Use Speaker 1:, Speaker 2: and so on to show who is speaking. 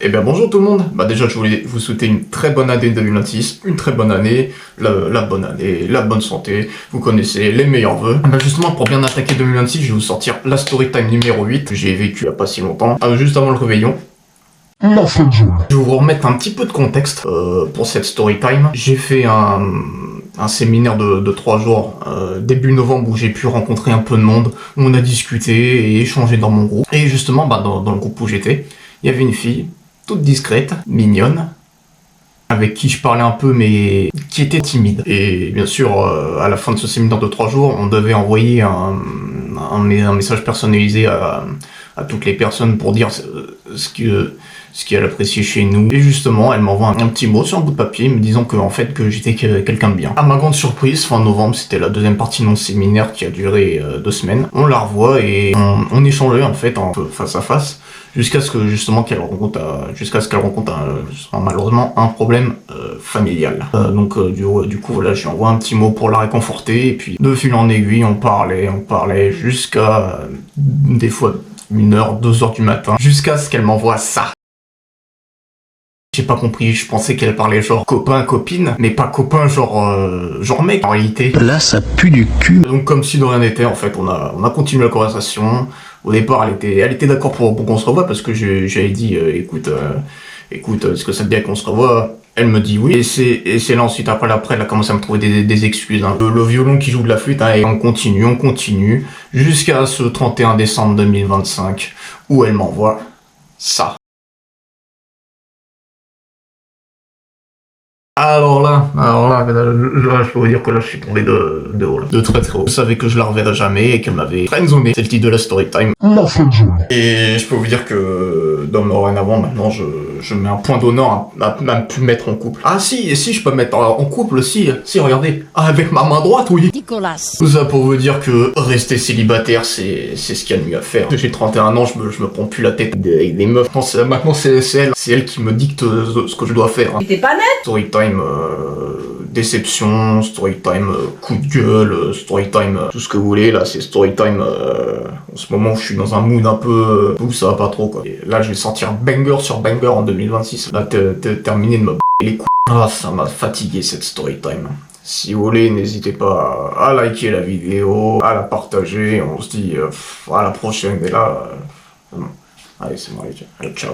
Speaker 1: Eh bien bonjour tout le monde, déjà je voulais vous souhaiter une très bonne année 2026, une très bonne année, la bonne année, la bonne santé, vous connaissez les meilleurs vœux. Justement pour bien attaquer 2026, je vais vous sortir la story time numéro 8 que j'ai vécu il y a pas si longtemps, juste avant le réveillon.
Speaker 2: La fin de journée.
Speaker 1: Je vais vous remettre un petit peu de contexte pour cette story time. J'ai fait un séminaire de 3 jours début novembre où j'ai pu rencontrer un peu de monde, où on a discuté et échangé dans mon groupe. Et justement dans le groupe où j'étais, il y avait une fille toute discrète, mignonne, avec qui je parlais un peu mais qui était timide. Et bien sûr, à la fin de ce séminaire de 3 jours, on devait envoyer un message personnalisé à toutes les personnes pour dire ce qu'elle appréciait chez nous. Et justement, elle m'envoie un petit mot sur un bout de papier me disant que j'étais quelqu'un de bien. À ma grande surprise, fin novembre, c'était la deuxième partie de mon séminaire qui a duré 2 semaines. On la revoit et on échangeait en fait en face à face. Jusqu'à ce que justement qu'elle rencontre malheureusement un problème familial. Du coup voilà, je lui envoie un petit mot pour la réconforter et puis de fil en aiguille on parlait jusqu'à des fois 1h, 2h du matin, jusqu'à ce qu'elle m'envoie ça. J'ai pas compris, je pensais qu'elle parlait genre copain, copine, mais pas copain genre mec en réalité.
Speaker 2: Là, ça pue du cul.
Speaker 1: Donc comme si de rien n'était, en fait, on a continué la conversation. Au départ, elle était d'accord pour qu'on se revoie parce que j'avais dit, écoute, est-ce que ça te dit qu'on se revoie? Elle me dit oui, et c'est là ensuite, après, elle a commencé à me trouver des excuses. Hein. Le violon qui joue de la flûte, hein, et on continue, jusqu'à ce 31 décembre 2025, où elle m'envoie ça. Alors là, je peux vous dire que là, je suis tombé de haut, là. De très très haut. Je savais que je la reverrais jamais et qu'elle m'avait friendzoné. C'est le titre de la story time.
Speaker 2: La fin de journée.
Speaker 1: Et je peux vous dire que, dorénavant, maintenant, je mets un point d'honneur à me plus mettre en couple. Ah si, je peux me mettre en couple, si, regardez. Ah, avec ma main droite, oui.
Speaker 3: Nicolas.
Speaker 1: Tout ça pour vous dire que rester célibataire, c'est ce qu'il y a de mieux à faire. J'ai 31 ans, je me prends plus la tête avec des meufs. Maintenant, c'est elle qui me dicte ce que je dois faire. Hein.
Speaker 3: T'es pas net?
Speaker 1: Story time, déception, story time, coup de gueule, story time, tout ce que vous voulez. Là, c'est story time. En ce moment, je suis dans un mood un peu où ça va pas trop, quoi. Et là, je vais sortir banger sur banger en 2026. Là, terminé de me les couilles. Ah, ça m'a fatigué cette story time. Si vous voulez, n'hésitez pas à liker la vidéo, à la partager. On se dit à la prochaine. Et là, allez, c'est bon, allez, ciao.